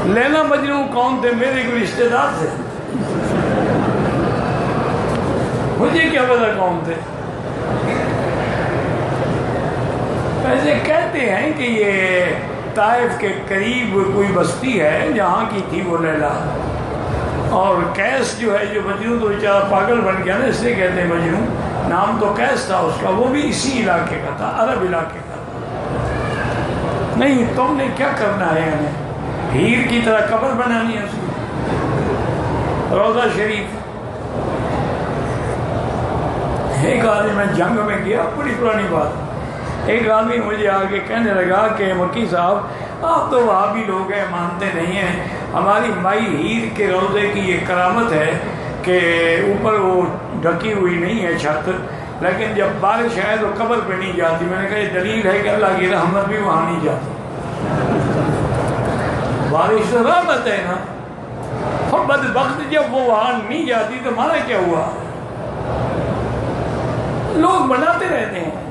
लैला मजनू कौन थे? मेरे कोई रिश्तेदार थे, मुझे क्या पता कौन थे। ऐसे कहते हैं कि ये ताइफ के करीब कोई बस्ती है जहाँ की थी वो लैला। और कैस जो है, जो मजनू तो बेचारा पागल बन गया ना, इसलिए कहते हैं मजनू। नाम तो कैस था उसका, वो भी इसी इलाके का था, अरब इलाके का था। नहीं, तुमने क्या करना है? हमें हीर की तरह कब्र बनानी है उसकी, रोज़ा शरीफ। एक आदमी, मैं जंग में गया, बड़ी पुरानी बात, एक आदमी मुझे आके कहने लगा कि मक्की साहब, आप तो वहाँ भी लोग हैं, मानते नहीं हैं। हमारी माई हीर के रोज़े की ये करामत है कि ऊपर वो ढकी हुई नहीं है छत, लेकिन जब बारिश आए तो कब्र पे नहीं जाती। मैंने कहा ये दलील है कि अल्लाह की रहमत भी वहाँ नहीं जाती। बारिश तो रहमत है ना, और बदबख्त जब वो वहाँ नहीं जाती तो माना क्या हुआ? लोग बनाते रहते हैं।